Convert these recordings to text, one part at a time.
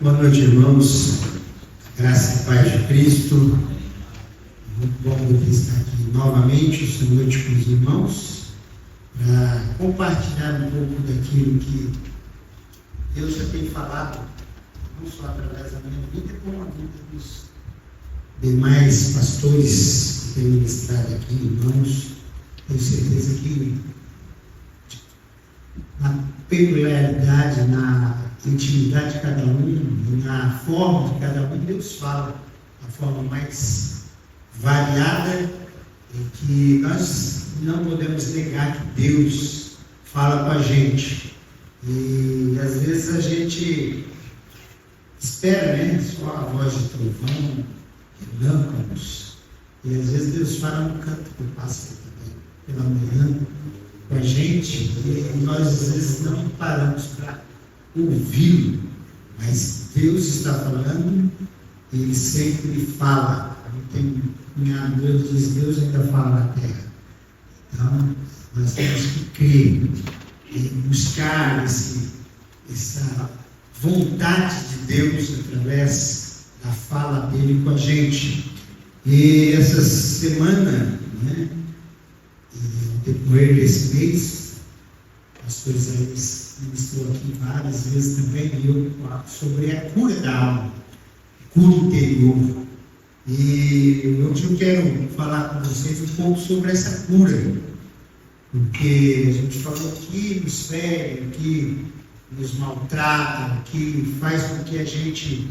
Boa noite, irmãos. Graça e paz de Cristo. Muito bom poder estar aqui novamente esta noite com os irmãos para compartilhar um pouco daquilo que Deus já tem falado, não só através da minha vida, como a vida dos demais pastores que têm ministrado aqui, irmãos. Tenho certeza que na peculiaridade, na intimidade de cada um, na forma de cada um, Deus fala da forma mais variada, em que nós não podemos negar que Deus fala com a gente. E às vezes a gente espera, só a voz de trovão, relâmpagos, e às vezes Deus fala no canto do pássaro também, pela manhã, com a gente, e nós às vezes não paramos para ouvi-lo, mas Deus está falando, e Ele sempre fala. Minha Deus diz, Deus ainda fala na terra. Então, nós temos que crer e buscar essa vontade de Deus através da fala dele com a gente. E essa semana, no decorrer desse mês, o pastor Isaías ministrou aqui várias vezes também, sobre a cura da alma, cura interior. E hoje eu quero falar com vocês um pouco sobre essa cura, porque a gente falou que nos fere, que nos maltrata, que faz com que a gente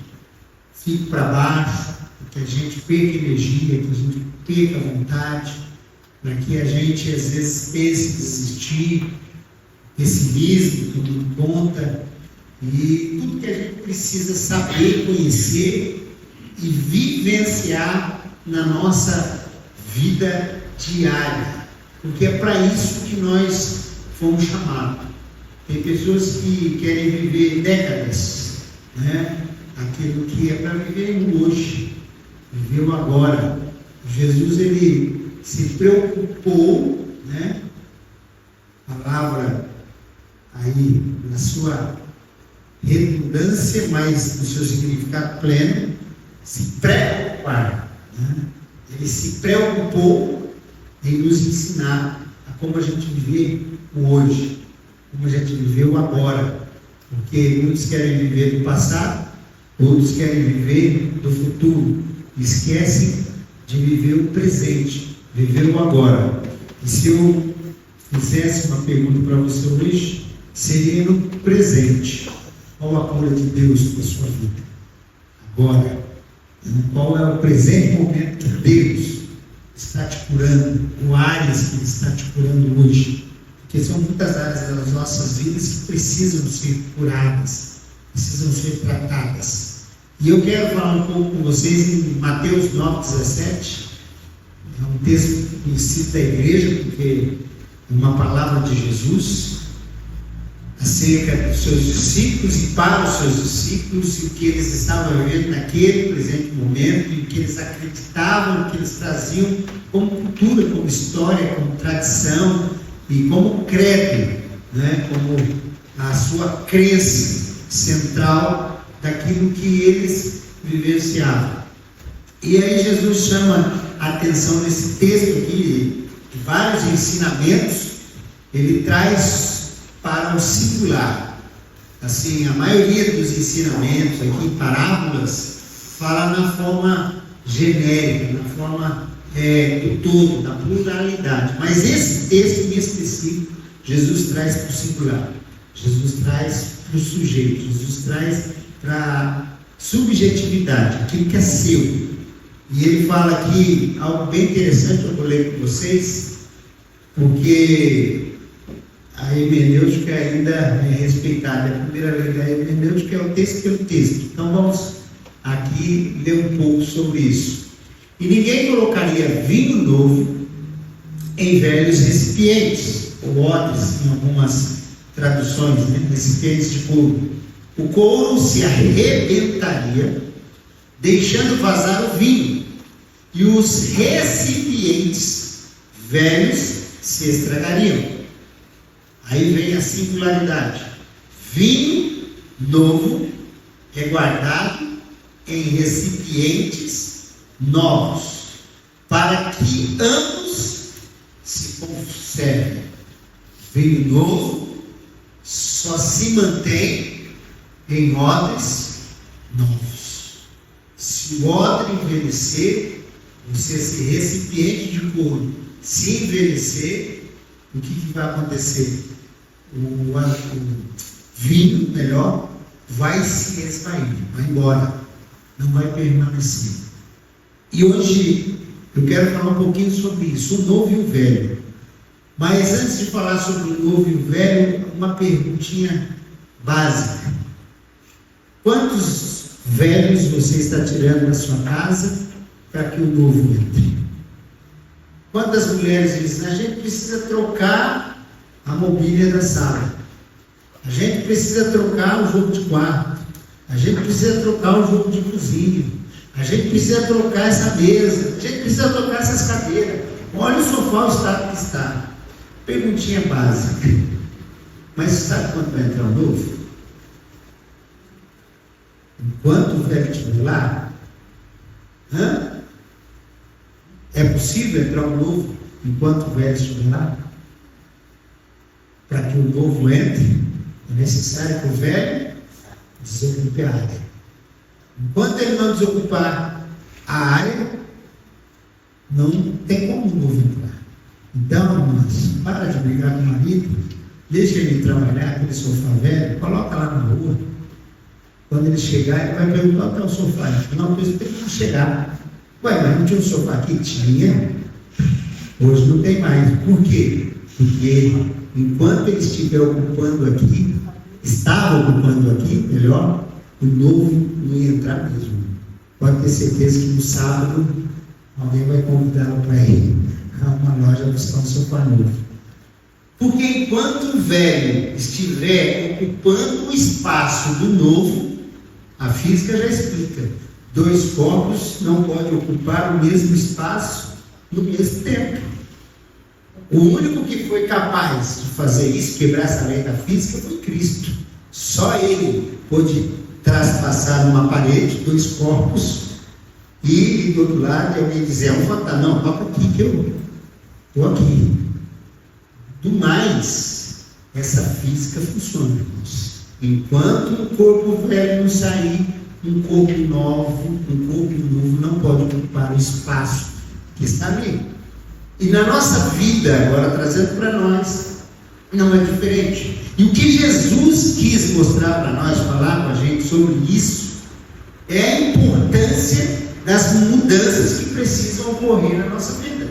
fique para baixo, que a gente perca energia, que a gente perca a vontade, para que a gente às vezes pense em desistir, pessimismo, tudo conta, e tudo que a gente precisa saber, conhecer e vivenciar na nossa vida diária, porque é para isso que nós fomos chamados. Tem pessoas que querem viver décadas, aquilo que é para viver no hoje, viver o agora. Jesus, ele se preocupou, a palavra aí na sua redundância, mas no seu significado pleno, se preocupar. Ele se preocupou em nos ensinar a como a gente viver o hoje, como a gente viveu agora, porque muitos querem viver do passado, outros querem viver do futuro, esquecem de viver o presente, viver o agora. E se eu fizesse uma pergunta para você hoje, seria no presente: qual a cura de Deus para a sua vida agora? Qual é o presente momento que Deus está te curando, ou áreas que Ele está te curando hoje? Porque são muitas áreas das nossas vidas que precisam ser curadas, precisam ser tratadas. E eu quero falar um pouco com vocês em Mateus 9,17. É um texto conhecido da igreja, porque é uma palavra de Jesus acerca dos seus discípulos e para os seus discípulos, e o que eles estavam vivendo naquele presente momento, e o que eles acreditavam, o que eles traziam como cultura, como história, como tradição e como credo, como a sua crença central daquilo que eles vivenciavam. E aí Jesus chama a atenção nesse texto aqui, de vários ensinamentos, ele traz para o singular. Assim, a maioria dos ensinamentos aqui, parábolas, fala na forma genérica, na forma do todo, da pluralidade. Mas esse texto em específico, Jesus traz para o singular, Jesus traz para o sujeito, Jesus traz para a subjetividade, aquilo que é seu. E ele fala aqui algo bem interessante, eu vou ler com vocês, porque a hermenêutica ainda é respeitada. A primeira lei da hermenêutica é o texto pelo texto. Então vamos aqui ler um pouco sobre isso. E ninguém colocaria vinho novo em velhos recipientes, ou odres, em algumas traduções, recipientes de couro. O couro se arrebentaria, deixando vazar o vinho, e os recipientes velhos se estragariam. Aí vem a singularidade: vinho novo é guardado em recipientes novos, para que ambos se conservem. Vinho novo só se mantém em odres novos. Se o odre envelhecer, se esse recipiente de couro se envelhecer, o que vai acontecer? O vinho melhor vai se esvair, vai embora, não vai permanecer. E hoje eu quero falar um pouquinho sobre isso, o novo e o velho. Mas antes de falar sobre o novo e o velho, uma perguntinha básica: quantos velhos você está tirando da sua casa para que o novo entre? Quantas mulheres dizem: a gente precisa trocar a mobília da sala, a gente precisa trocar o jogo de quarto, a gente precisa trocar o jogo de cozinha, a gente precisa trocar essa mesa, a gente precisa trocar essas cadeiras, olha o sofá, o estado que está. Perguntinha básica: mas sabe quando vai entrar o novo? Enquanto o velho estiver lá? É possível entrar o novo enquanto o velho estiver lá? Para que o novo entre, é necessário que o velho desocupe a área. Enquanto ele não desocupar a área, não tem como o novo entrar. Então, irmãs, para de brigar com o marido, deixa ele trabalhar aquele sofá velho, coloca lá na rua. Quando ele chegar, ele vai perguntar: onde está o sofá? Não, tem que chegar. Ué, mas não tinha um sofá aqui? Tinha. Hoje não tem mais. Por quê? Porque enquanto ele estiver ocupando aqui, estava ocupando aqui, melhor, o novo não ia entrar mesmo. Pode ter certeza que no sábado alguém vai convidá-lo para ir a uma loja buscar um sofá novo. Porque enquanto o velho estiver ocupando o espaço do novo, a física já explica: dois corpos não podem ocupar o mesmo espaço no mesmo tempo. O único que foi capaz de fazer isso, quebrar essa lei da física, foi Cristo. Só Ele pôde traspassar uma parede, dois corpos, e do outro lado alguém dizer: um fantasma, não, toca aqui que eu estou aqui. Do mais, essa física funciona, irmãos. Enquanto o corpo velho não sair, um corpo novo não pode ocupar o espaço que está ali. E na nossa vida, agora trazendo para nós, não é diferente. E o que Jesus quis mostrar para nós, falar com a gente sobre isso, é a importância das mudanças que precisam ocorrer na nossa vida.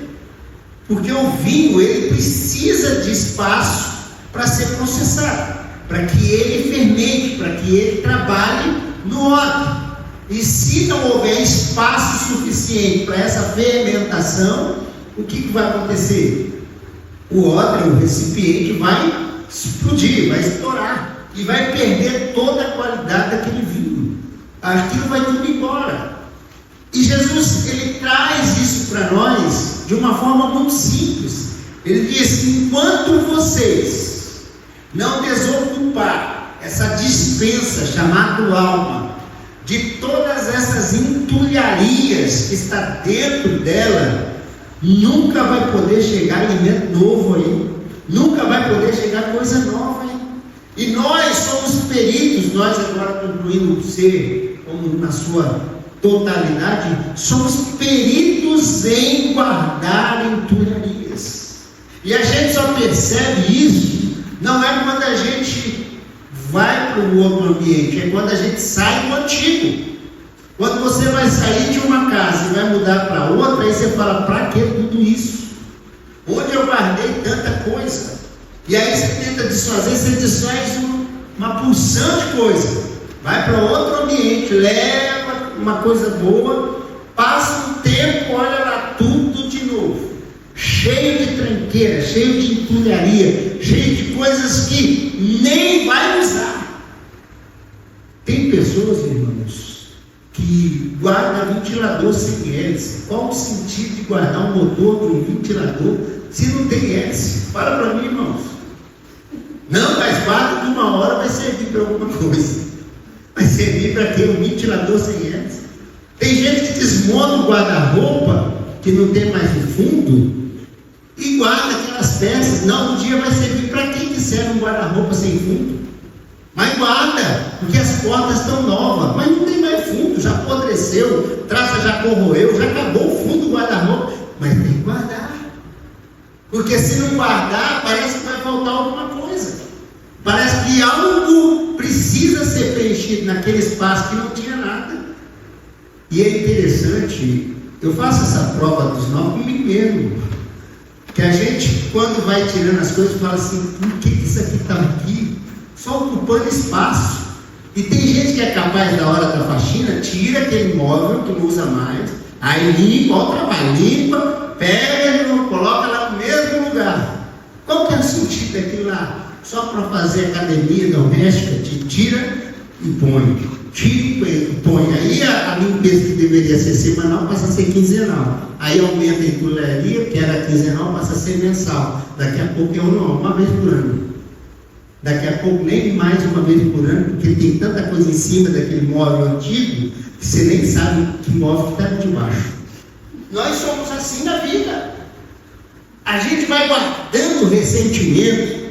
Porque o vinho, ele precisa de espaço para ser processado, para que ele fermente, para que ele trabalhe no odre. E se não houver espaço suficiente para essa fermentação, o que vai acontecer? O odre, o recipiente, vai explodir, vai estourar e vai perder toda a qualidade daquele vinho. Aquilo vai tudo embora. E Jesus, ele traz isso para nós de uma forma muito simples. Ele diz: enquanto vocês não desocupar essa dispensa chamada alma de todas essas entulharias que está dentro dela, nunca vai poder chegar alimento novo aí, nunca vai poder chegar coisa nova aí. E nós somos peritos, nós agora concluindo o ser como na sua totalidade, somos peritos em guardar entulharias. E a gente só percebe isso, não é quando a gente vai para o outro ambiente, é quando a gente sai do antigo. Quando você vai sair de uma casa e vai mudar para outra, aí você fala: para que tudo isso? Onde eu guardei tanta coisa? E aí você tenta desfazer, você desfaz uma porção de coisa, vai para outro ambiente, leva uma coisa boa, passa um tempo, olha lá tudo de novo, cheio de tranqueira, cheio de entulharia, cheio de coisas que nem vai usar. Tem pessoas, irmãos, que guardam ventilador sem hélice. Qual o sentido de guardar um motor de um ventilador se não tem hélice? Fala para mim, irmãos. Não, mas guarda de uma hora vai servir para alguma coisa. Vai servir para ter um ventilador sem elas. Tem gente que desmonta o guarda-roupa, que não tem mais o fundo, e guarda aquelas peças. Não, um dia vai servir para quem quiser um guarda-roupa sem fundo. Mas guarda, porque as portas estão novas, mas não tem mais fundo, já apodreceu, traça já corroeu, já acabou o fundo do guarda-roupa. Mas tem que guardar, porque se não guardar, parece que vai faltar alguma coisa. Parece que algo precisa ser preenchido naquele espaço que não tinha nada. E é interessante, eu faço essa prova dos 9 comigo mesmo, que a gente, quando vai tirando as coisas, fala assim: por que isso aqui está aqui? Só ocupando espaço. E tem gente que é capaz, da hora da faxina, tira aquele móvel que não usa mais, aí limpa, olha o trabalho, limpa, pega e coloca lá no mesmo lugar. Qual que é o sentido daquilo lá? Só para fazer academia doméstica, te tira e põe. Tira e põe. Aí a limpeza que deveria ser semanal passa a ser quinzenal. Aí aumenta a encolheria, que era quinzenal, passa a ser mensal. Daqui a pouco é uma vez por ano. Daqui a pouco nem mais uma vez por ano, porque tem tanta coisa em cima daquele móvel antigo, que você nem sabe que móvel está debaixo. Nós somos assim na vida. A gente vai guardando ressentimento,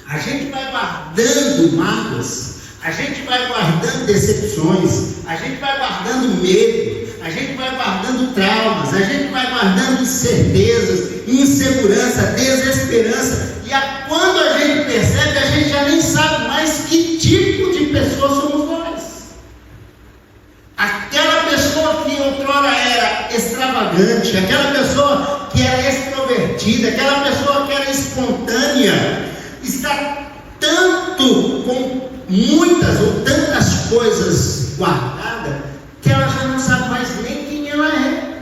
a gente vai guardando mágoas, a gente vai guardando decepções, a gente vai guardando medo, a gente vai guardando traumas, a gente vai guardando incertezas, insegurança, desesperança. E quando a gente percebe, a gente já nem sabe mais que tipo de pessoa somos nós. Aquela pessoa que outrora era extravagante, aquela pessoa que era extrovertida, aquela pessoa que era espontânea, está tanto com muitas ou tantas coisas guardadas, que ela já não sabe mais nem quem ela é.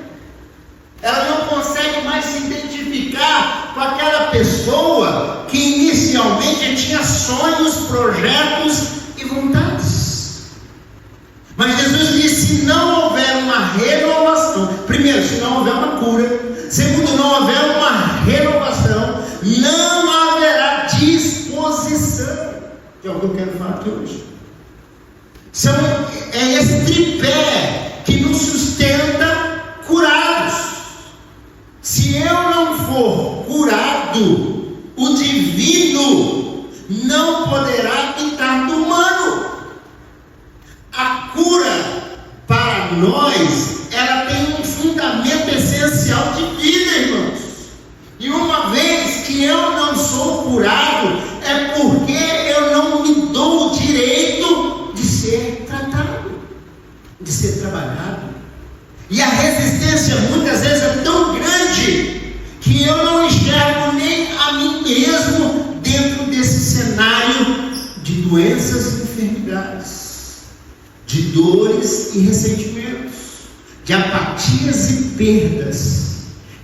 Ela não consegue mais se identificar com aquela pessoa que inicialmente tinha sonhos, projetos e vontades. Mas Jesus disse: se não houver uma renovação, primeiro, se não houver uma cura, segundo, não houver uma renovação, não haverá disposição. Que é o que eu quero falar aqui hoje. É esse tripé que nos sustenta curados. Se eu não for curado, o divino não poderá habitar no humano. A cura, para nós, ela tem um fundamento essencial de vida, irmãos. E uma vez que eu não sou curado, é porque eu não me dou o direito de ser tratado, de ser trabalhado. E a resistência muitas vezes é tão grande que eu não enxergo nem a mim mesmo dentro desse cenário de doenças e enfermidades, de dores e ressentimentos, de apatias e perdas.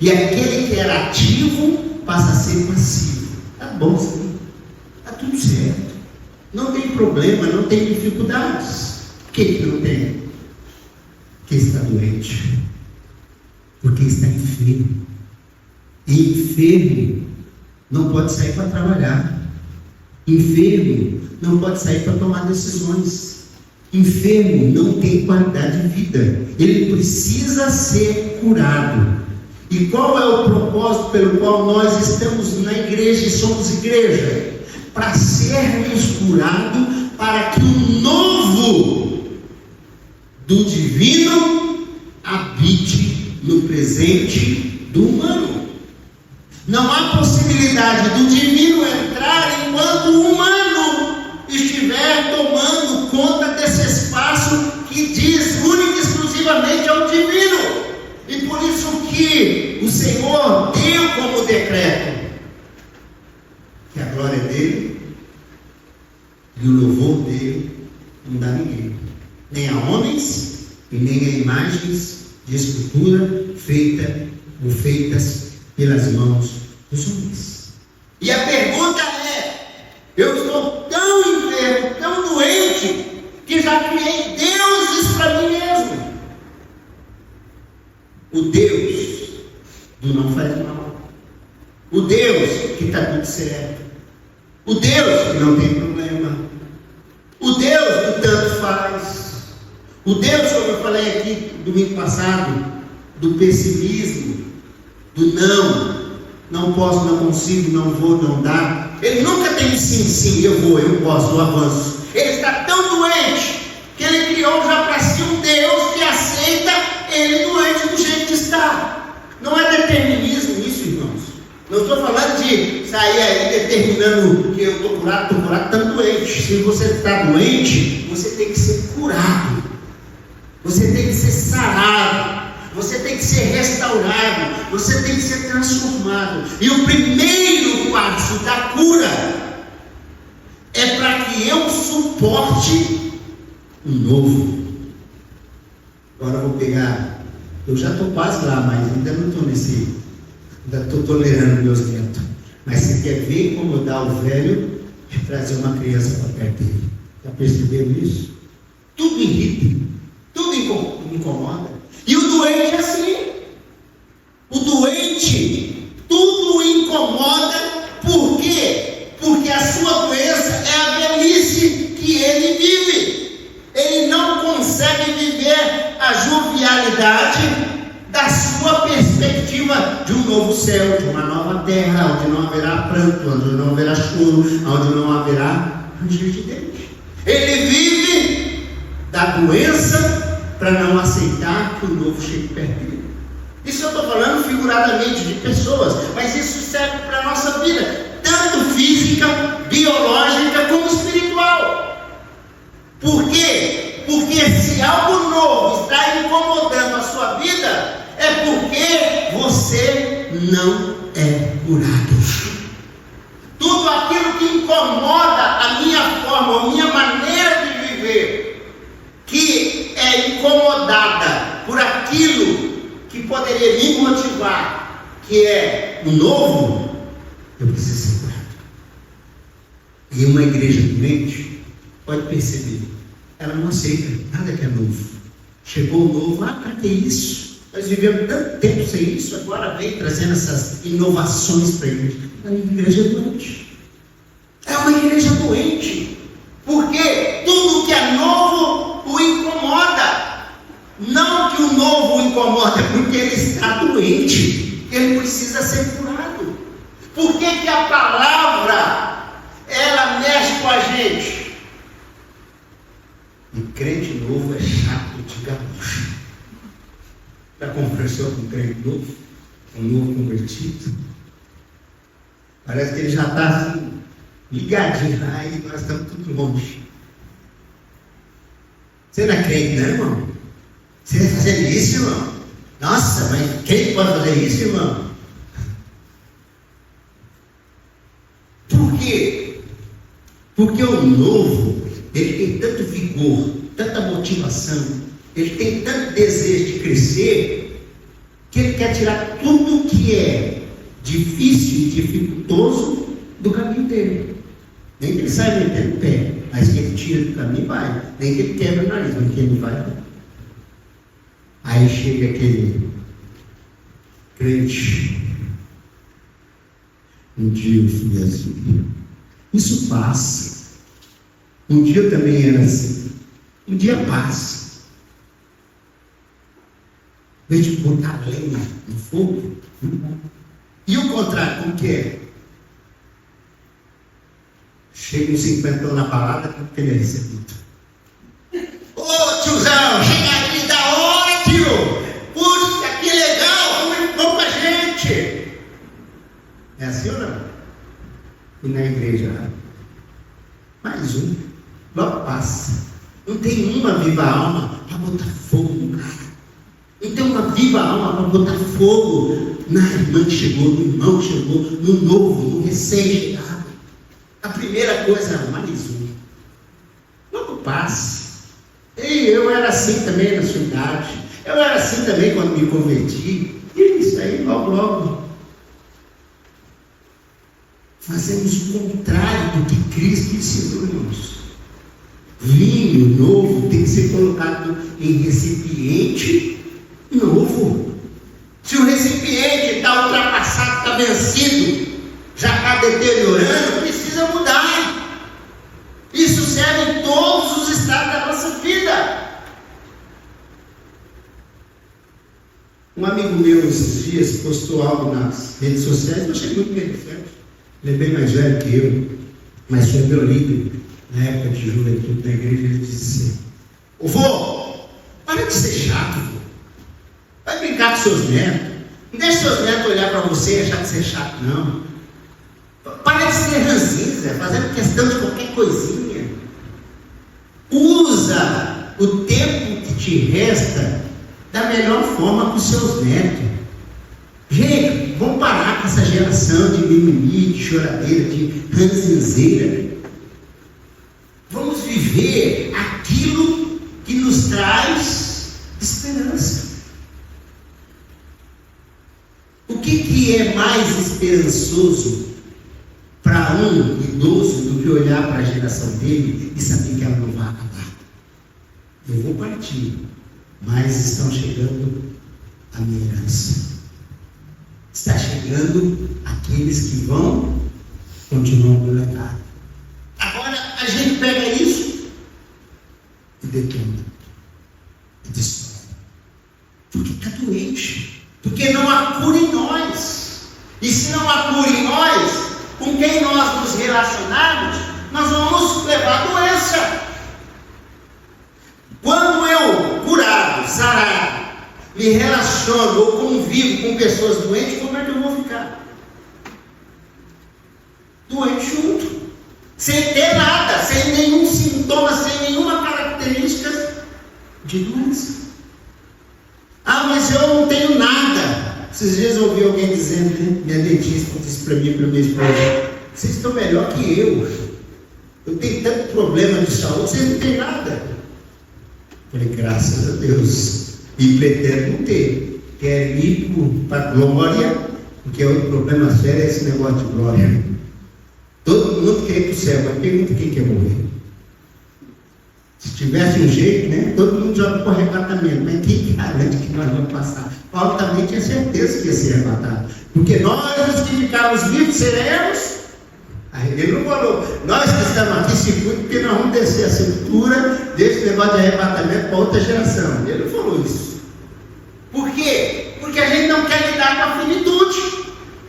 E aquele que era ativo passa a ser passivo. Tá bom, sim, tá tudo certo, não tem problema, não tem dificuldades. Por que não tem? Porque está doente, porque está enfermo. E enfermo não pode sair para trabalhar, enfermo não pode sair para tomar decisões, enfermo não tem qualidade de vida, ele precisa ser curado. E qual é o propósito pelo qual nós estamos na igreja e somos igreja? Para sermos curados, para que o novo do divino habite no presente do humano. Não há possibilidade do divino entrar enquanto o humano estiver tomando conta desse espaço que diz única e exclusivamente ao divino. E por isso que o Senhor deu como decreto que a glória dele e o louvor dele não dá a ninguém, nem a homens e nem a imagens de escultura feitas pelas mãos dos homens. E a pergunta é: eu estou tão enfermo, tão doente, que já criei deuses para mim mesmo. O Deus do não faz mal, o Deus que está tudo certo, o Deus que não tem problema, o Deus do tanto faz, o Deus, como eu falei aqui domingo passado, do pessimismo, do não posso, não consigo, não vou, não dá. Ele nunca tem sim, eu vou, eu posso, eu avanço. Ele está tão doente que ele criou já para si um Deus que aceita ele doente do jeito que está. Não é determinismo isso, irmãos. Não estou falando de sair aí determinando que eu estou curado, estando doente. Se você está doente, você tem que ser curado, você tem que ser sarado, você tem que ser restaurado, você tem que ser transformado. E o primeiro passo da cura é para que eu suporte o novo. Agora eu vou pegar, eu já estou quase lá, mas ainda não estou ainda estou tolerando meus netos. Mas você quer ver incomodar o velho e trazer uma criança para perto dele. Está percebendo isso? Tudo irrita, tudo incomoda. E o doente é assim. O doente, tudo incomoda. Por quê? Porque a sua doença é a velhice que ele vive. Ele não consegue viver a jovialidade da sua perspectiva de um novo céu, de uma nova terra, onde não haverá pranto, onde não haverá choro, onde não haverá ranger de dente. Ele vive da doença para não aceitar que o novo chegue perto dele. Isso eu estou falando figuradamente de pessoas, mas isso serve para a nossa vida, tanto física, biológica, como espiritual. Por quê? Porque se algo novo está incomodando a sua vida, é porque você não é curado. Tudo aquilo que incomoda a minha forma, a minha maneira de viver, que é incomodada por aquilo que poderia me motivar, que é o novo, eu preciso ser curado. E uma igreja doente, pode perceber, ela não aceita nada que é novo. Chegou o novo, para que isso? Nós vivemos tanto tempo sem isso, agora vem trazendo essas inovações para a igreja. É uma igreja doente. É uma igreja doente. Porque tudo que é novo o incomoda. Não que o novo o incomoda, porque ele está doente. Ele precisa ser curado. Por que a palavra, ela mexe com a gente? E crente novo é chato de gaúcho. Já conversou com um crente novo? Um novo convertido? Parece que ele já está assim, ligadinho lá e nós estamos tudo longe. Você não é crente, não, irmão? Você vai fazer isso, irmão? Nossa, mas quem pode fazer isso, irmão? Por quê? Porque o novo, ele tem tanto vigor, tanta motivação, ele tem tanto desejo de crescer, que ele quer tirar tudo que é difícil e dificultoso do caminho dele. Nem que ele saia metendo o pé, mas que ele tira do caminho, vai. Nem que ele quebra o nariz, mas que ele vai. Aí chega aquele crente. Um dia eu fui assim. Isso passa. Um dia eu também era assim. Um dia passa. Em vez de botar lenha no fogo. E o contrário, como que é? Chega uns 50 na balada, porque ele é recebido. Ô tiozão, chega aqui da hora, tio! Puxa, que legal, vamos bom pra gente! É assim ou não? E na igreja, mais um, logo passa. Não tem uma viva alma para botar fogo no cara. Não tem uma viva alma para botar fogo na irmã que chegou, no irmão que chegou, no novo, no recém-chegado. A primeira coisa, mais um. Logo passa. E eu era assim também na sua idade. Eu era assim também quando me converti. E isso aí, logo. Fazemos o contrário do que Cristo ensinou, irmãos. Vinho novo tem que ser colocado em recipiente novo. Se o recipiente está ultrapassado, está vencido, já está deteriorando, precisa mudar. Isso serve em todos Um amigo meu, esses dias, postou algo nas redes sociais, eu achei muito interessante. Ele é bem mais velho que eu, mas foi meu líder na época de juventude da igreja. Ele disse assim: ô vô, para de ser chato, vô. Vai brincar com seus netos. Não deixe seus netos olhar para você e achar que você é chato, não. Para de ser ranzinza, fazendo questão de qualquer coisinha. Usa o tempo que te resta da melhor forma com os seus netos. Gente, vamos parar com essa geração de mimimi, de choradeira, de ranzinzeira. Vamos viver aquilo que nos traz esperança. O que é mais esperançoso para um idoso do que olhar para a geração dele e saber que ela não vai acabar? Eu vou partir, mas estão chegando a minha herança. Está chegando aqueles que vão continuar o legado. Agora a gente pega isso e detona, e destrói. Porque está doente. Porque não há cura em nós. E se não há cura em nós, com quem nós nos relacionarmos, nós vamos levar doença. Quando eu, curado, sarado, me relaciono ou convivo com pessoas doentes, como é que eu vou ficar? Doente junto. Sem ter nada, sem nenhum sintoma, sem nenhuma característica de doença. Ah, mas eu não tenho nada. Esses dias eu ouvi alguém dizendo, né? Minha dentista disse para mim e para minha esposa: vocês estão melhor que eu. Eu tenho tanto problema de saúde, vocês não têm nada. Eu falei, graças a Deus. E pretendo não ter. Quero ir para a glória, porque o problema sério é esse negócio de glória. Todo mundo quer ir para o céu, mas pergunta quem quer morrer. Se tivesse um jeito, né? Todo mundo joga para o arrebatamento, mas quem garante que nós vamos passar? Paulo também tinha certeza que ia ser arrebatado, porque nós, os que ficarmos vivos, seremos. Ele não falou, nós que estamos aqui se cuidem, porque nós vamos descer a sepultura desse negócio de arrebatamento para outra geração. Ele não falou isso. Por quê? Porque a gente não quer lidar com a finitude,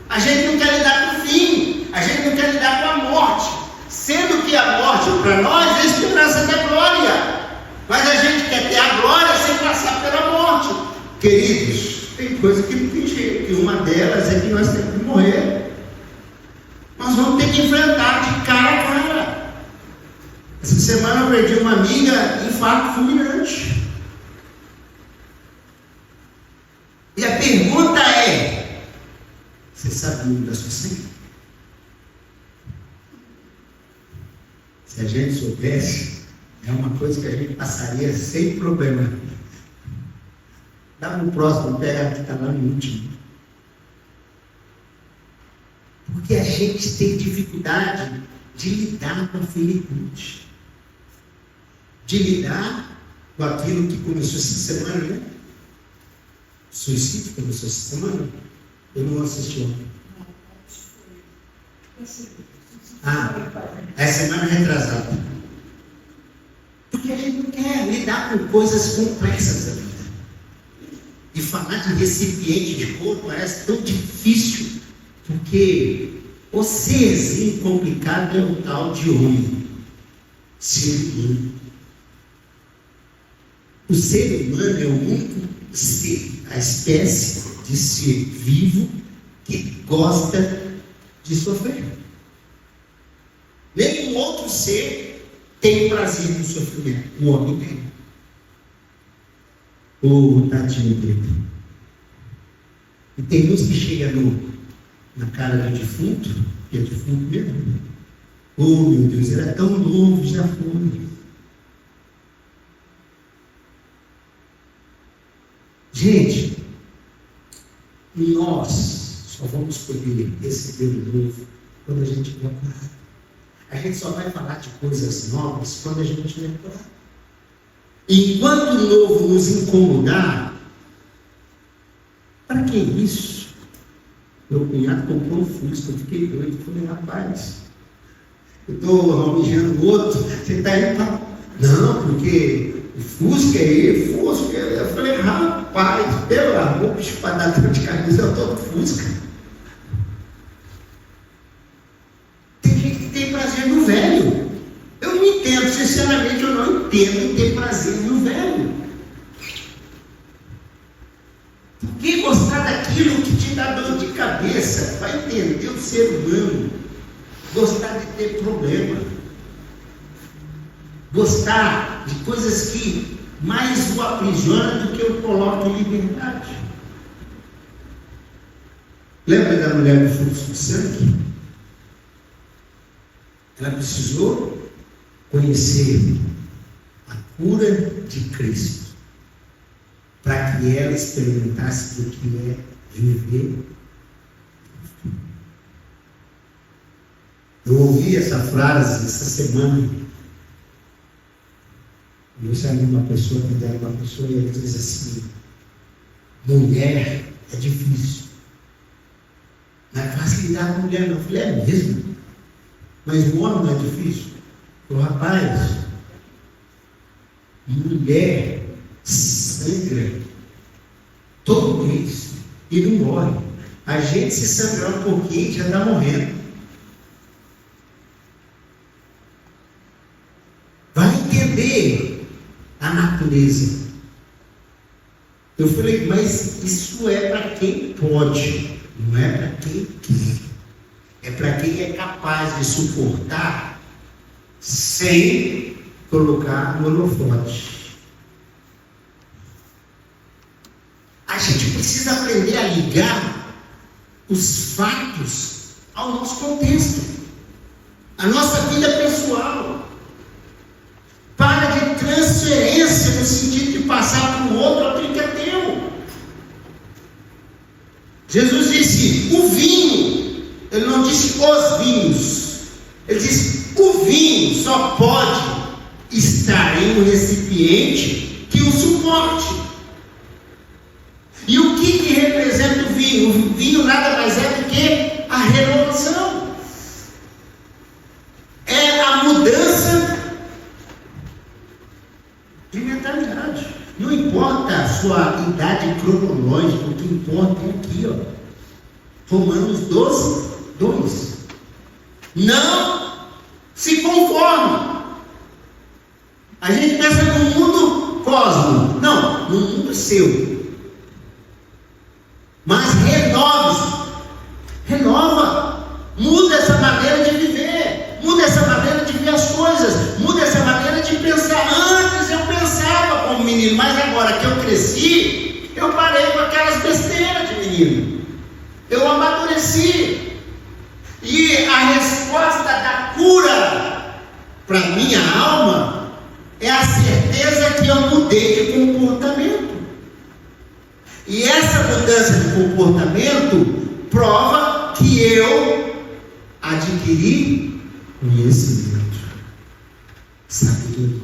a gente não quer lidar com o fim, a gente não quer lidar com a morte. Sendo que a morte para nós é a esperança da glória. Mas a gente quer ter a glória sem passar pela morte. Queridos, tem coisa que não tem jeito. E uma delas é que nós temos que morrer. Nós vamos ter que enfrentar de cara a cara. Essa semana eu perdi uma amiga, infarto fulminante. E a pergunta é: você sabe o número da sua senha? Se a gente soubesse, é uma coisa que a gente passaria sem problema. Dá no próximo, pega que está lá no último. Porque a gente tem dificuldade de lidar com a finitude. De lidar com aquilo que começou essa semana, né? Suicídio começou essa semana. Eu não assisti ontem. É semana retrasada. Porque a gente não quer lidar com coisas complexas da vida. E falar de recipiente de cor parece tão difícil, porque o serzinho complicado é o tal de homem. Ser humano. O ser humano é o único ser, a espécie de ser vivo que gosta de sofrer. Nenhum outro ser tem prazer no sofrimento. O homem tem. O tadinho dele. E tem uns que chegam na cara do defunto, que é defunto mesmo. Oh, meu Deus, ele é tão novo, já foi. Gente, nós só vamos poder receber o novo quando a gente for curado. A gente só vai falar de coisas novas quando a gente estiver curado. Enquanto o novo nos incomodar, para que isso? Meu cunhado comprou um Fusca, eu fiquei doido. Eu falei, rapaz, eu estou almejando o outro, você está indo para... Não, porque Fusca aí, Fusca. Eu falei, rapaz, pelo amor, bicho, para dar dor de cabeça, eu tô Fusca. Tem gente que tem prazer no velho. Eu não entendo, sinceramente, eu não entendo ter prazer no velho. Por que gostar daquilo que te dá dor de cabeça? Vai entender o ser humano. Gostar de ter problema. Gostar de coisas que mais o aprisionam do que o colocam em liberdade. Lembra da mulher do fluxo de sangue? Ela precisou conhecer a cura de Cristo para que ela experimentasse o que é viver. Eu ouvi essa frase essa semana. Eu saí uma pessoa, me deram uma pessoa e ele diz assim: mulher é difícil. Não é fácil lidar com mulher, não. Eu falei, é mesmo? Mas o homem não é difícil? O rapaz, mulher sangra todo mês e não morre. A gente, se sangrar um pouquinho, já está morrendo. Vai entender a natureza. Eu falei, mas isso é para quem pode, não é para quem quer. É para quem é capaz de suportar sem colocar no holofote. A gente precisa aprender a ligar os fatos ao nosso contexto, a nossa vida pessoal. Para de transferência no sentido de passar para o outro aquilo que é teu. Jesus disse, o vinho, ele não disse os vinhos, ele disse, o vinho só pode estar em um recipiente que o suporte. E o que representa o vinho? O vinho nada mais é do que a renovação. É a mudança de mentalidade. Não importa a sua idade cronológica, o que importa é aqui, ó. Romanos 12, 2. Não se conforme. A gente pensa no mundo cósmico. Não, no mundo seu. Mas renove-se. Renova. Muda essa maneira de viver. Muda essa maneira de ver as coisas. Muda essa maneira de pensar. Antes eu pensava como menino, mas agora que eu cresci, eu parei com aquelas besteiras de menino. Eu amadureci. E a resposta da cura para minha alma é a certeza que eu mudei de comportamento. E essa mudança de comportamento prova que eu adquiri conhecimento, sabedoria.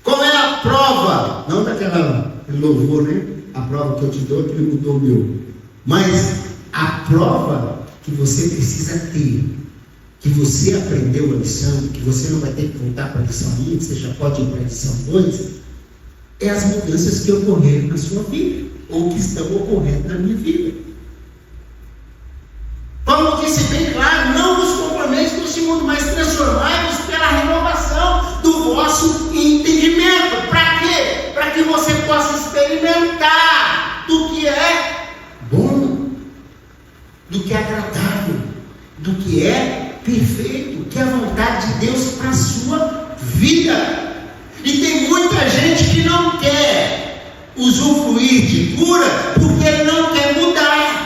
Qual é a prova? Não daquela louvor, né? A prova que eu te dou que mudou o meu. Mas a prova que você precisa ter, que você aprendeu a lição, que você não vai ter que voltar para a lição 1, que você já pode ir para a lição 2, é as mudanças que ocorreram na sua vida, ou que estão ocorrendo na minha vida. Paulo disse bem claro, não vos conformeis com este mundo, mas transformai-vos pela renovação do vosso entendimento. Para quê? Para que você possa experimentar do que é bom, do que é agradável, do que é perfeito, que é a vontade de Deus para a sua vida. E tem muita gente que não quer usufruir de cura porque ele não quer mudar.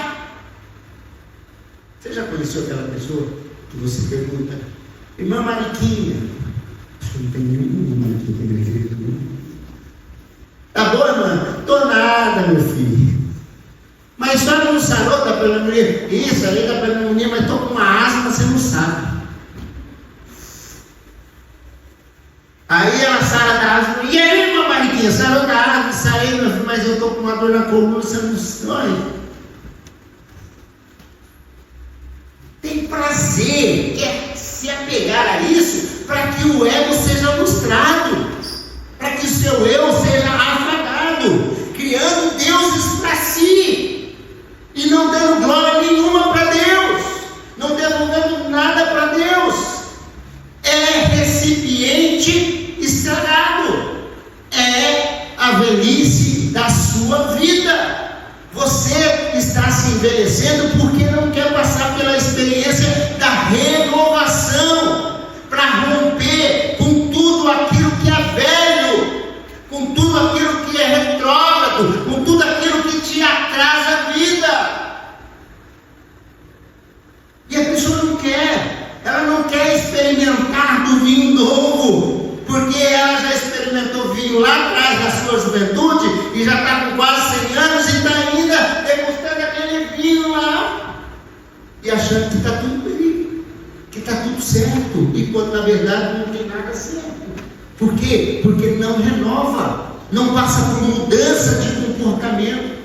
Você já conheceu aquela pessoa que você pergunta, irmã Mariquinha? Acho que não tem nenhuma Mariquinha na igreja, não. Tá bom, irmã? Tô nada, meu filho. Mas só não sarou da pneumonia. Isso, aí da pneumonia, mas tô com uma asma, você não sabe. Aí ela sara da asma. E aí, irmã Mariquinha, sarou da asma, sarei, meu filho, mas eu tô com uma dor na coluna, você não destrói. Tem prazer, quer se apegar a isso para que o ego seja mostrado, para que o seu eu seja afagado, criando deuses para si, e não dando glória nenhuma para Deus, não devolvendo nada para Deus. É recipiente estragado, é a velhice da sua vida. Você está se envelhecendo porque não quer passar pela experiência da renovação, para romper com tudo aquilo que é velho, com tudo aquilo que é retrógrado, com tudo aquilo que te atrasa a vida. E a pessoa não quer, ela não quer experimentar do vinho novo, porque ela já experimentou vinho lá atrás da sua juventude e já está com quase 100 anos e está ainda degustando aquele vinho lá e achando que está tudo bem, que está tudo certo, enquanto na verdade não tem nada certo. Por quê? Porque não renova, não passa por mudança de comportamento,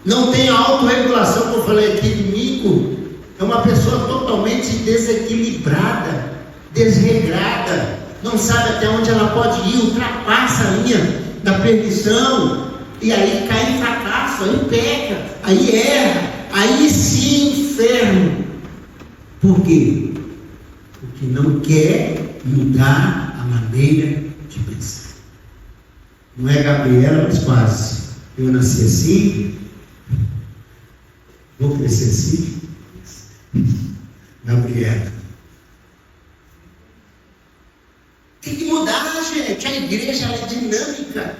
não tem a autorregulação, como eu falei aqui, domingo. É uma pessoa totalmente desequilibrada, desregrada, não sabe até onde ela pode ir, ultrapassa a linha da perdição, e aí cai em fracasso, aí peca, aí erra, aí sim inferno. Por quê? Porque não quer mudar a maneira de pensar. Não é Gabriela, mas quase. Eu nasci assim, vou crescer assim. Gabriela. Tem que mudar, gente. A igreja é dinâmica.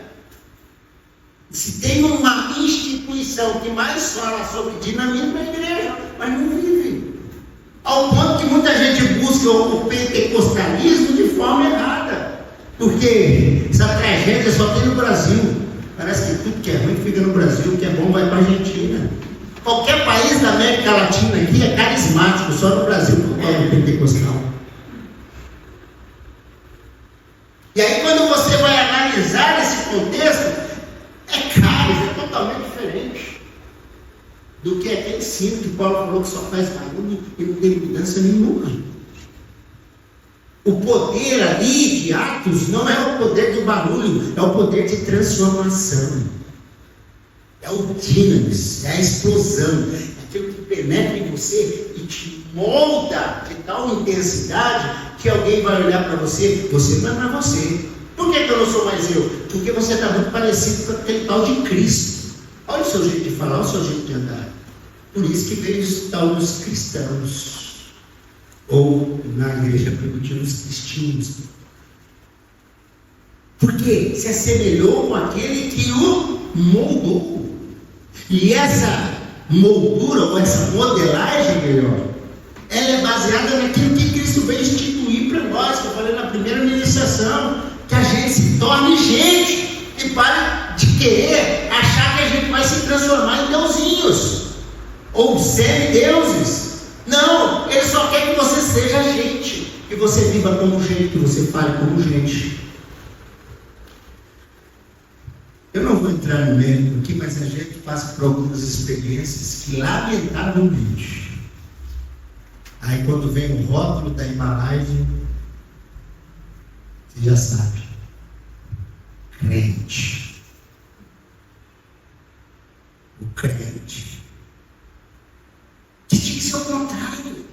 Se tem uma instituição que mais fala sobre dinamismo, é a igreja, mas não vive. Ao ponto que muita gente busca o pentecostalismo de forma errada. Porque essa tragédia só tem no Brasil. Parece que tudo que é ruim fica no Brasil, o que é bom vai para a Argentina. Qualquer país da América Latina aqui é carismático, só no Brasil que é pentecostal. E aí quando você vai analisar esse contexto, é caos, é totalmente diferente do que aquele ensino que Paulo falou que só faz barulho e não tem mudança nenhuma. O poder ali de Atos não é o poder do barulho, é o poder de transformação. É o dinamis, é a explosão, é aquilo que penetra em você e te molda de tal intensidade que alguém vai olhar para você, você não é para você. Por que eu não sou mais eu? Porque você está muito parecido com aquele tal de Cristo. Olha o seu jeito de falar, olha o seu jeito de andar. Por isso que veio o tal dos cristãos, ou na igreja primitiva os cristianos. Porque se assemelhou com aquele que o moldou. E essa moldura, ou essa modelagem melhor, ela é baseada naquilo que Cristo veio instituir para nós, que eu falei na primeira ministração, que a gente se torne gente e pare de querer achar que a gente vai se transformar em deusinhos ou semideuses. Não, Ele só quer que você seja gente, que você viva como gente, que você fale como gente. Eu não vou entrar no mérito aqui, mas a gente passa por algumas experiências que, lamentavelmente, aí quando vem o rótulo da embalagem, você já sabe. Crente. O crente. Que tinha que ser o contrário.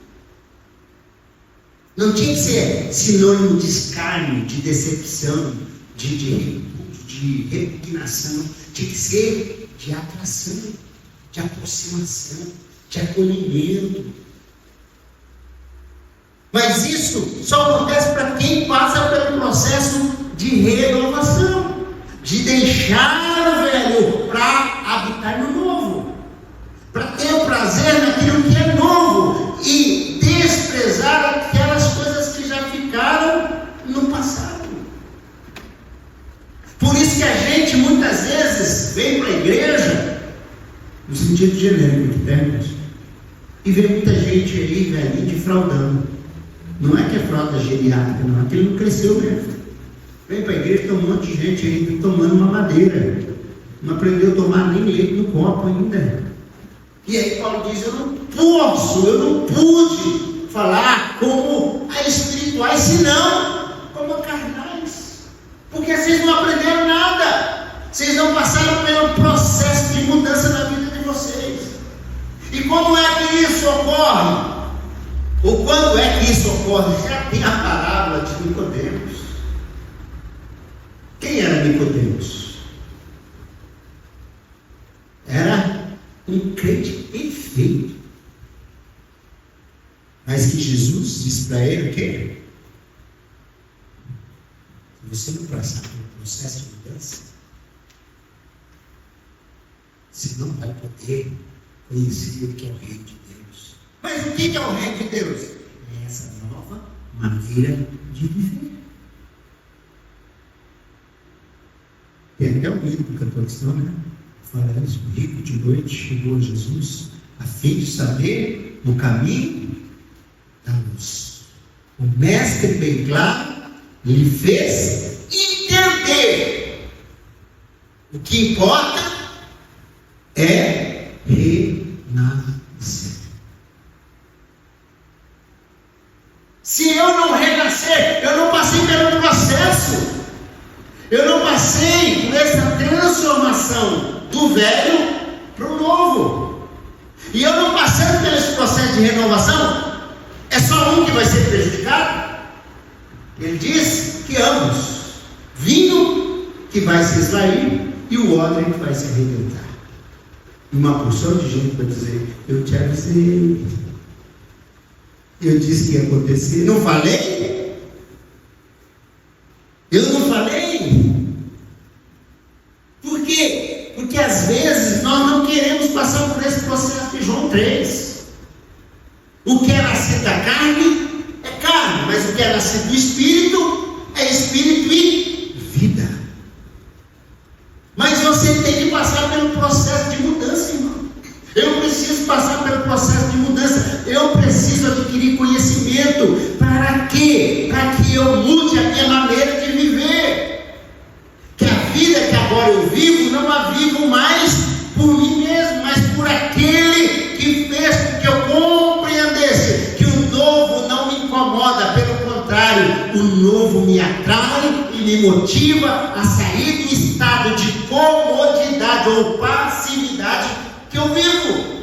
Não tinha que ser sinônimo de escárnio, de decepção, de repugnação. Tinha que ser de atração, de aproximação, de acolhimento. Mas isso só acontece para quem passa pelo processo de renovação, de deixar o velho para habitar no novo, para ter o prazer naquilo que é novo e desprezar aquelas coisas que já ficaram no passado. Por isso que a gente muitas vezes vem para a igreja, no sentido genérico de termos, e vê muita gente aí, velhinho, de fraldão. Não é que é fralda geriátrica, não, é que ele não cresceu mesmo. Vem para a igreja, tem um monte de gente aí tomando uma madeira, não aprendeu a tomar nem leite no copo ainda. E aí Paulo diz: eu não pude falar como a espirituais, senão como a carnais. Porque vocês não aprenderam nada. Vocês não passaram pelo processo de mudança na vida de vocês. E como é que isso ocorre? Ou quando é que isso ocorre? Já tem a parábola de Nicodemos. Quem era Nicodemos? Era um crente perfeito. Mas que Jesus disse para ele o quê? Se você não passar pelo processo de mudança, você não vai poder conhecer o que é o reino de Deus. Mas o que é o reino de Deus? É essa nova maneira de viver. Tem até um livro do cantor cristão, né? Fala isso, o rico de noite chegou a Jesus a fim de saber o caminho da luz. O mestre bem claro lhe fez entender. O que importa é renascer. Se eu não renascer, eu não passei pelo processo. Eu não passei por essa transformação do velho para o novo. E eu não passando por esse processo de renovação, é só um que vai ser prejudicado? Ele diz que ambos. Vinho que vai se esvair e o odre que vai se arrebentar. E uma porção de gente vai dizer: eu te avisei. Eu disse que ia acontecer. Não falei? Eu não falei? Por quê? Porque às vezes nós não queremos passar por esse processo de João 3. O que é nascer da carne é carne, mas o que é nascer do Espírito é Espírito e vida. Mas você tem que passar pelo processo de mudança, irmão. Eu preciso passar pelo processo de mudança. Eu preciso adquirir conhecimento. Para quê? Para que eu mude a minha maneira de viver. Que a vida que agora eu vivo, não a vivo mais por mim mesmo, mas por aquele que fez com que eu compreendesse que o novo não me incomoda. Pelo contrário, o novo me atrai e me motiva a sair do estado de comodidade ou passividade que eu vivo.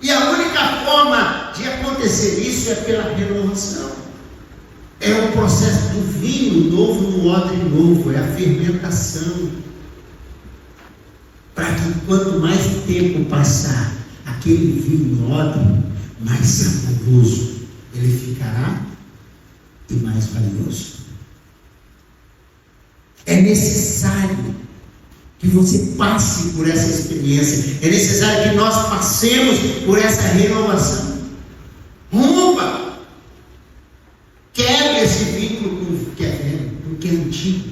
E a única forma de acontecer isso é pela renovação. É o processo do vinho novo no odre novo, é a fermentação. Para que quanto mais tempo passar aquele vinho no odre, mais saboroso ele ficará e mais valioso. É necessário que você passe por essa experiência. É necessário que nós passemos por essa renovação. Rompa! Quebre esse vínculo com o que é velho, com o que é antigo.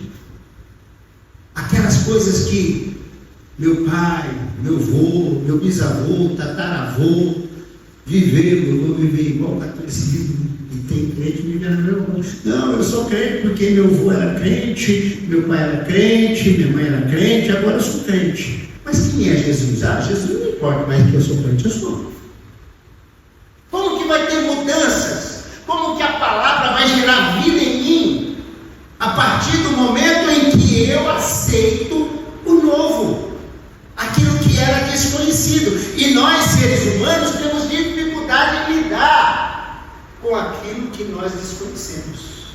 Aquelas coisas que meu pai, meu avô, meu bisavô, tataravô viveram, eu vou viver igual o catolicismo. E tem crente vivendo meu avô. Não, eu sou crente porque meu avô era crente, meu pai era crente, minha mãe era crente, agora eu sou crente. Mas quem é Jesus? Ah, Jesus não importa mais que eu sou crente, eu sou. Como que vai ter mudanças? Como que a palavra vai gerar vida em mim? A partir do momento em que eu aceito o novo, aquilo que era desconhecido. E nós, seres humanos, temos dificuldade em lidar com aquilo que nós desconhecemos.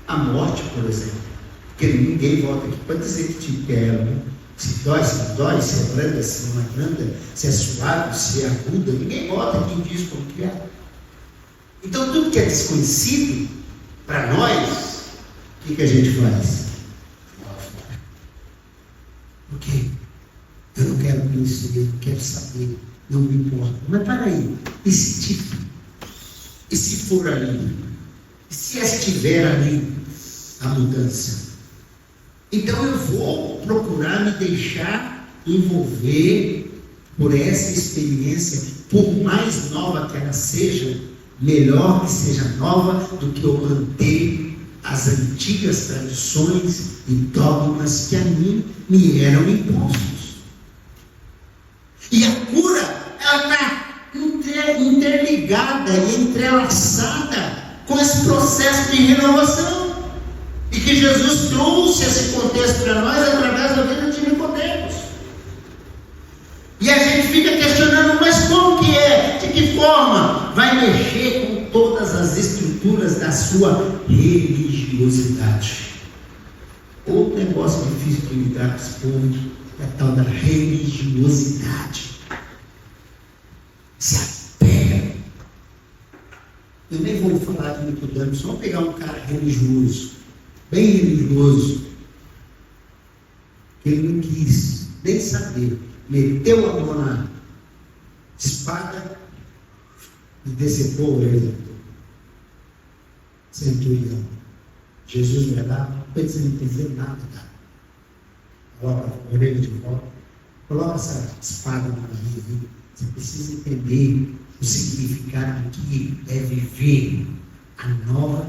A morte, por exemplo. Porque ninguém volta aqui para dizer que te quer, né? Se dói, se é branda, se não é branda, se é suave, se é aguda. Ninguém volta aqui e diz como que é. Então, tudo que é desconhecido, para nós, o que a gente faz? Por quê? Eu não quero conhecer, eu não quero saber, não me importa. Mas para aí, esse tipo, e se for ali? E se estiver ali a mudança? Então eu vou procurar me deixar envolver por essa experiência, por mais nova que ela seja, melhor que seja nova do que eu manter as antigas tradições e dogmas que a mim me eram impostos. E a cura, ela está interligada e entrelaçada com esse processo de renovação. E que Porque Jesus trouxe esse contexto para nós através da vida de Nicodemos. E a gente fica questionando, mas como que é? De que forma? Vai mexer com todas as estruturas da sua religiosidade. Outro negócio difícil de lidar com esse povo é a tal da religiosidade. Se apega. Eu nem vou falar de Nicodemos, só pegar um cara religioso, bem religioso, que ele não quis nem saber, meteu a mão na espada e decepou ele. Centurião. Jesus vai lá, não precisa entender nada, cara. Coloca a orelha de volta, coloca essa espada na barriga. Você precisa entender o significado que é viver a nova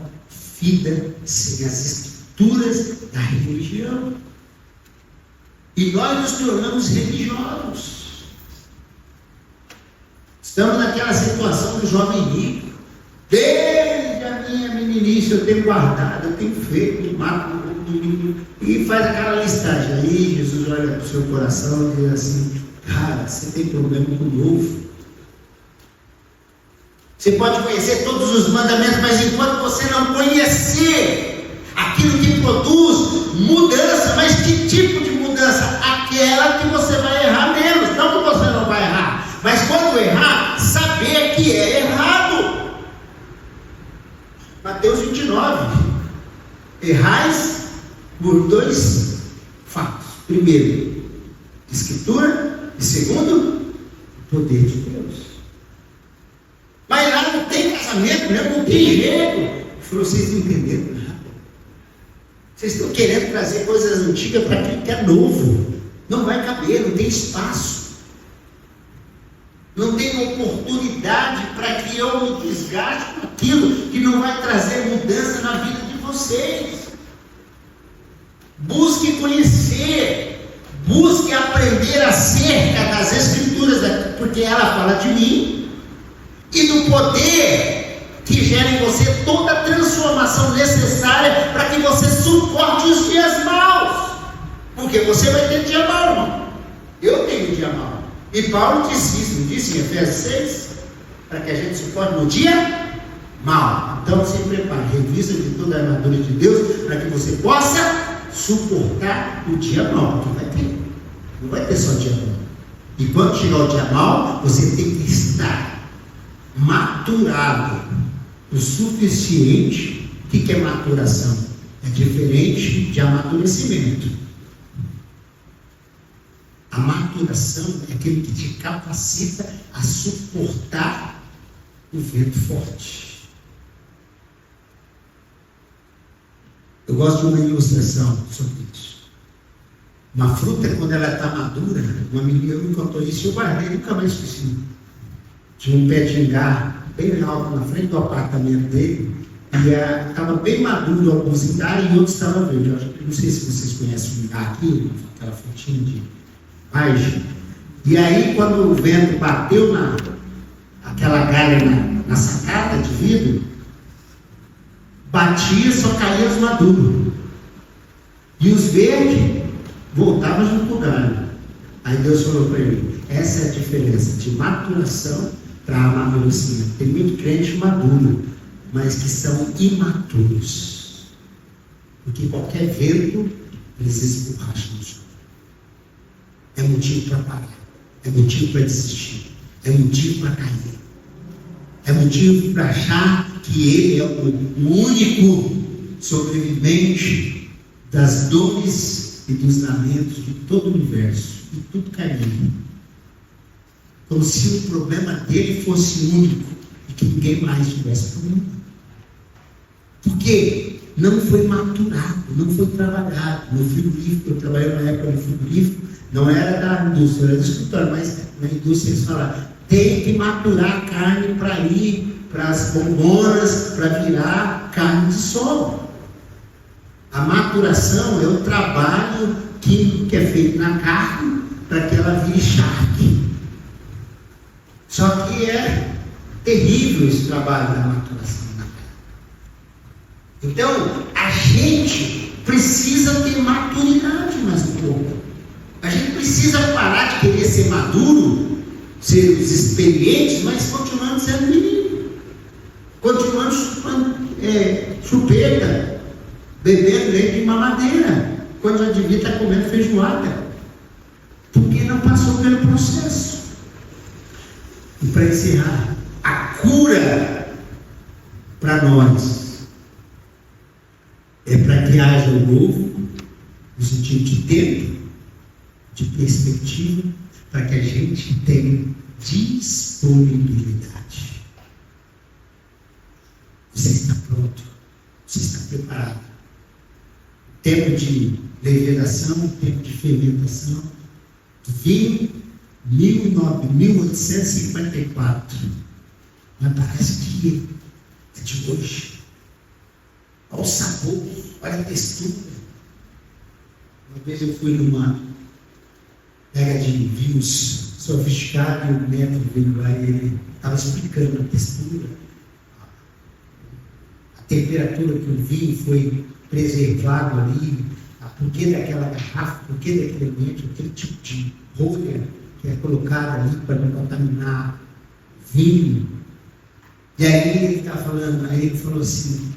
vida sem as estruturas da religião. E nós nos tornamos religiosos. Estamos naquela situação do jovem rico. Desde a minha meninice eu tenho guardado, eu tenho feito, mato no domingo, e faz aquela listagem. Aí Jesus olha para o seu coração e diz assim: cara, você tem problema com o novo. Você pode conhecer todos os mandamentos, mas enquanto você não conhecer aquilo que produz mudança, mas que tipo de mudança? Aquela que você vai errar menos. Não que você não vai errar, mas quando errar, saber que é errado. Mateus 29. Errais por dois fatos. Primeiro, Escritura. E segundo, poder de Deus. Mas lá não tem casamento, não tem jeito. Ele falou: vocês não entenderam nada. Vocês estão querendo trazer coisas antigas para aquilo que é novo. Não vai caber, não tem espaço. Não tem oportunidade para que eu me desgaste com aquilo que não vai trazer mudança na vida de vocês. Busque conhecer, busque aprender acerca das Escrituras, porque ela fala de mim e do poder que gera em você toda a transformação necessária para que você suporte os dias maus. Porque você vai ter dia mau, irmão. Eu tenho dia mau. E Paulo disse isso, não disse em Efésios 6? Para que a gente suporte no dia mau. Então se prepare, revista de toda a armadura de Deus, para que você possa suportar o dia mau. Porque vai ter. Não vai ter só dia mau. E quando chegar o dia mau, você tem que estar maturado o suficiente. O que é maturação? É diferente de amadurecimento. A maturação é aquele que te capacita a suportar o vento forte. Eu gosto de uma ilustração sobre isso. Uma fruta, quando ela está madura, uma menina me contou isso, eu guardei, nunca mais esqueci. Tinha um pé de ingá bem alto na frente do apartamento dele, e estava bem maduro alguns ingá e outros estavam verdes. Não sei se vocês conhecem o ingá aqui, aquela frutinha de vagem. E aí, quando o vento bateu aquela galha na sacada de vidro, batia, só caía os maduros. E os verdes voltavam junto com o galho. Aí Deus falou para ele: essa é a diferença de maturação para amadurecimento. Tem muito crente maduro, mas que são imaturos. Porque qualquer vento, eles esborracham no chão. É motivo para parar, é motivo para desistir, é motivo para cair, é motivo para achar que ele é o único sobrevivente das dores e dos lamentos de todo o universo, e tudo caindo, como se o problema dele fosse único e que ninguém mais tivesse problema, porque não foi maturado, não foi trabalhado. No frigorífico, eu trabalhei na época no frigorífico, não era da indústria, era do escritório, mas na indústria eles falaram: tem que maturar a carne para ir para as bombonas, para virar carne de sol. A maturação é o trabalho químico que é feito na carne para que ela vire charque. Só que é terrível esse trabalho da maturação na carne. Então, a gente precisa ter maturidade mais um pouco. A gente precisa parar de querer ser maduro, ser os experientes, mas continuando sendo menino, continuando chupeta, bebendo leite de mamadeira, quando já devia estar comendo feijoada, porque não passou pelo processo. E para encerrar, a cura para nós é para que haja um novo, no sentido de tempo, de perspectiva, para que a gente tenha disponibilidade. Você está pronto? Você está preparado? Tempo de levedação, tempo de fermentação. Vinho 1854. Mas parece que é de hoje. Olha o sabor, olha a textura. Uma vez eu fui numa pega de vinhos sofisticados e o neto veio lá e ele estava explicando a textura, a temperatura que o vinho foi preservado ali, a porquê daquela garrafa, porquê daquele ambiente, aquele tipo de rolha que é colocada ali para não contaminar vinho. E aí ele está falando, aí ele falou assim,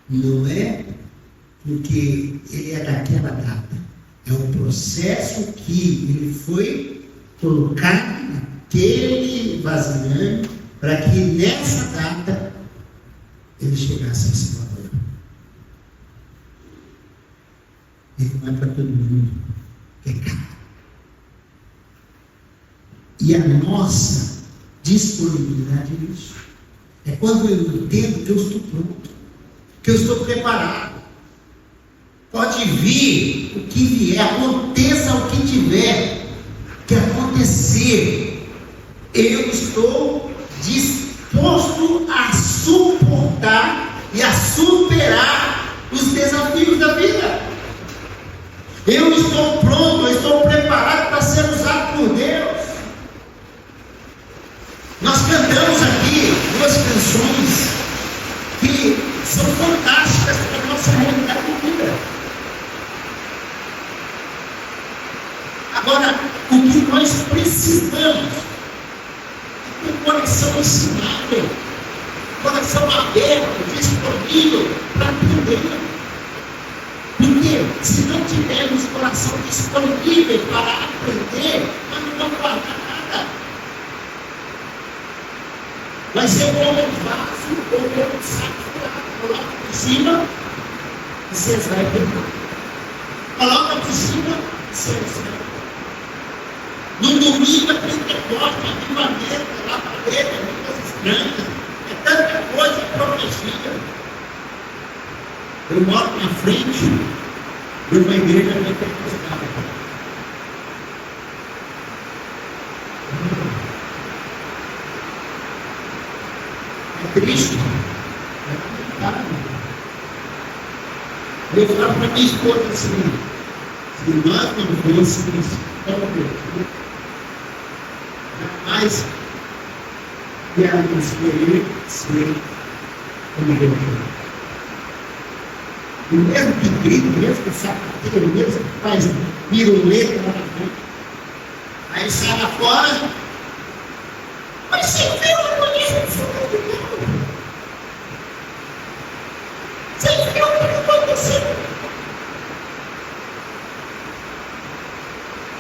não é porque ele é daquela data, é um processo que ele foi colocado naquele vasilhame para que nessa data ele chegasse a esse valor. E não é para todo mundo, é caro. E a nossa disponibilidade é isso. É quando eu entendo que eu estou pronto, que eu estou preparado. Pode vir o que vier, aconteça o que tiver que acontecer. Eu estou disposto a suportar e a superar os desafios da vida. Eu estou pronto, eu estou preparado para ser usado por Deus. Nós cantamos aqui duas canções que são fantásticas para a nossa realidade de vida. Agora, o que nós precisamos é ter coração ensinável, coração aberto, disponível para aprender. Porque se não tivermos coração disponível para aprender, nós não vamos guardar nada. Vai ser como um vaso ou como um saco coloca por cima e você vai pegar. Coloca por cima e você vai. No domingo, a Pentecoste, a maneira, a labareda, muitas estranhas, é tanta coisa protegida. Eu moro na frente de uma igreja pentecostal. É triste. É complicado. Eu falo para minha esposa assim, se nós não fôssemos tão perdidos, jamais queremos escolher ser como Deus. O mesmo que grita, o mesmo que sapateia, o mesmo que faz piruleta lá na frente. Aí sai lá fora. Mas você viu, eu conheço o Senhor de Deus. Você viu o que aconteceu?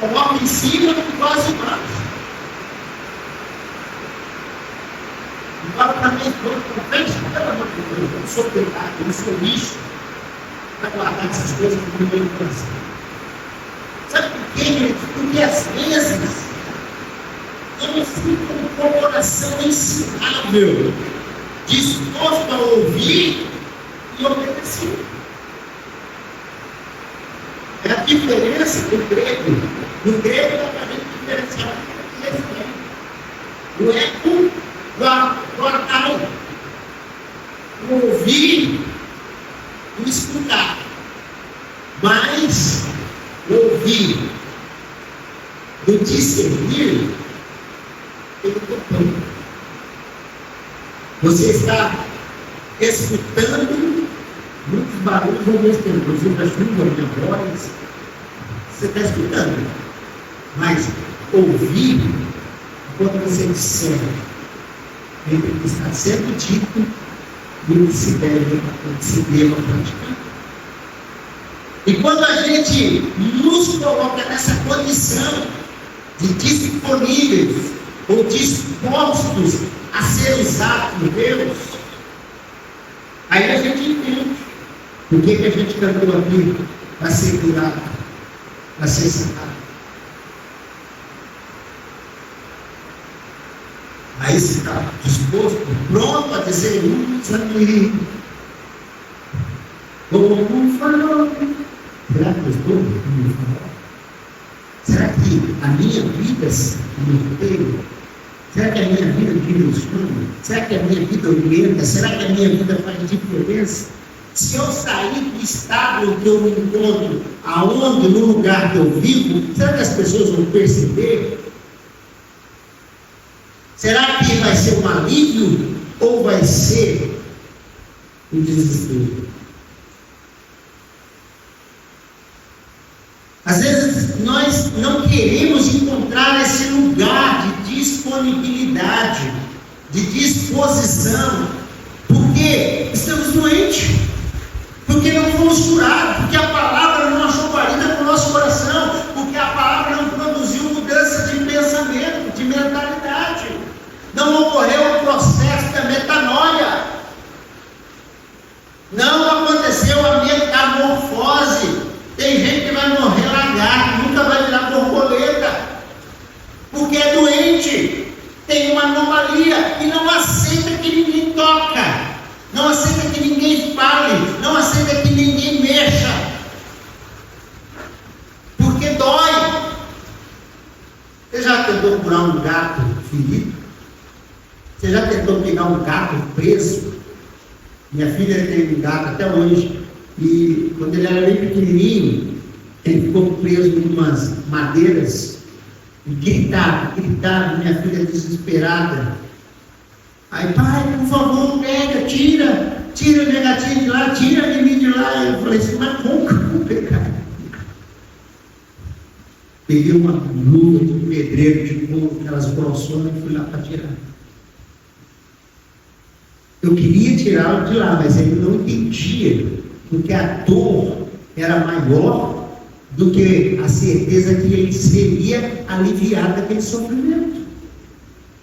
Coloca em cima e quase embaixo. Agora para mim, pelo amor de Deus, eu não sou pecado, eu não sou lixo para guardar essas coisas no meu coração. Sabe por quê, gente? Porque às vezes eu não fico com o coração ensinável, disposto a ouvir e obedecer. É a diferença do grego. No grego dá para a gente diferenciar o eco do atal, o ouvir e o escutar. Mas o ouvir do discernir, ele tocou. Você está escutando Muitos barulhos ao mesmo tempo, inclusive a chuva, a minha voz. Você está escutando. Mas ouvir, enquanto você disser, entre o que está sendo dito e o que se deva praticar. E quando a gente nos coloca nessa condição de disponíveis ou dispostos a ser usados por Deus, aí a gente entende por que a gente cantou aqui para ser curado, para ser sanado. Aí você está disposto, pronto a dizer, usa-me como falou. Será que eu estou como falou? Será que a minha vida me inteira? Será que a minha vida direciona? Será que a minha vida orienta? Será que a minha vida faz diferença? Se eu sair do estado que eu me encontro, aonde, no lugar que eu vivo, será que as pessoas vão perceber? Será que vai ser um alívio ou vai ser um desespero? Às vezes nós não queremos encontrar esse lugar de disponibilidade, de disposição, porque estamos doentes, porque não fomos curados, porque a palavra não achou guarida no nosso coração, porque a palavra não produziu mudança de pensamento, de mentalidade, não ocorreu o processo da metanoia, não aconteceu a metamorfose. Tem gente que vai morrer lagarto, nunca vai virar borboleta, porque é doente, tem uma anomalia e não aceita que ninguém toca, não aceita que ninguém fale, não aceita que ninguém mexa, porque dói. Você já tentou curar um gato ferido? Você já tentou pegar um gato preso? Minha filha tem um gato até hoje. E quando ele era bem pequenininho, ele ficou preso em umas madeiras e gritava, minha filha desesperada. Aí, pai, por favor, pega, tira o negativo de lá, tira a menina de lá. Eu falei assim, mas como que eu vou pegar? Peguei uma luva de pedreiro de fogo, aquelas grossonas, e fui lá para tirar. Eu queria tirá-lo de lá, mas ele não entendia. Porque a dor era maior do que a certeza que ele seria aliviado daquele sofrimento.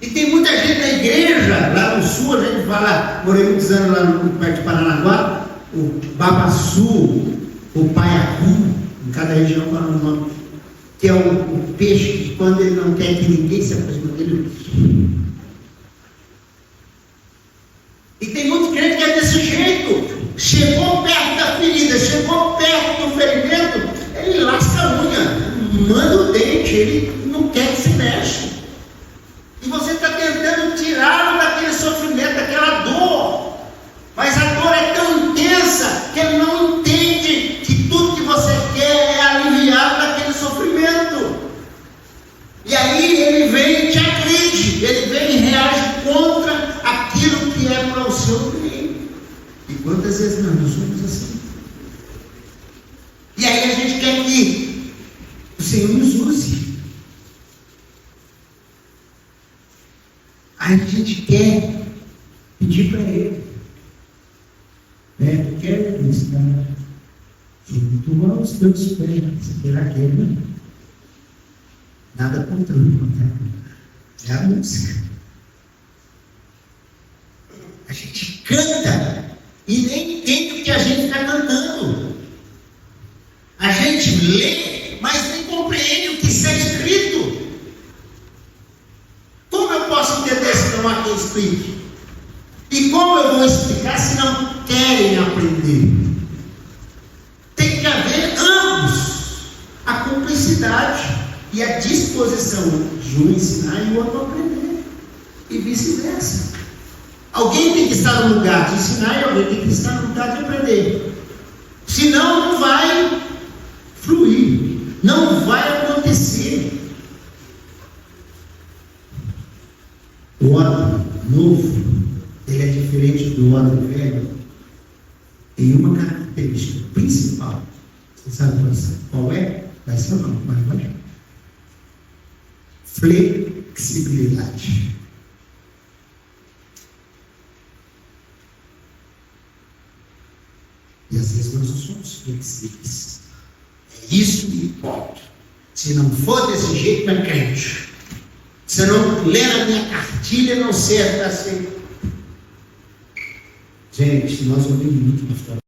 E tem muita gente na igreja, lá no sul, a gente fala, morei muitos anos lá no perto de Paranaguá, o babaçu, o paiacu, em cada região fala um nome, que é o peixe que quando ele não quer que ninguém se aproxime dele. E tem muitos crentes que é desse jeito. Chegou perto da ferida, chegou perto do ferimento, ele lasca a unha, manda o dente, ele não quer que se mexa. E você está tentando tirá-lo daquele sofrimento, daquela dor. Mas a dor é tão intensa que ele não entende que tudo que você quer é aliviado daquele sofrimento. E aí ele vem e te agride, ele vem e reage contra aquilo que é para o seu bem. E quantas vezes nós somos assim? E aí a gente quer que o Senhor nos use. Aí a gente quer pedir para Ele. Eu quero ensinar junto aos teus pés. Será que é, não? Nada contra o né? É a música. A gente canta e nem entende o que a gente está cantando. A gente lê, mas nem compreende o que está escrito. Como eu posso entender se não há quem explique? E como eu vou explicar se não querem aprender? Tem que haver ambos, a cumplicidade e a disposição de um ensinar e o outro aprender, e vice-versa. Alguém tem que estar no lugar de ensinar e alguém tem que estar no lugar de aprender. Senão não vai fluir, não vai acontecer. O óleo novo, ele é diferente do óleo velho, em uma característica principal. Você sabe qual é? Vai ser ou não? Vai. Flexibilidade. E às vezes nós não somos flexíveis. É isso que importa. Se não for desse jeito, não é crente. Se eu não ler a minha cartilha, não serve para ser. Gente, nós ouvimos muito, pastor.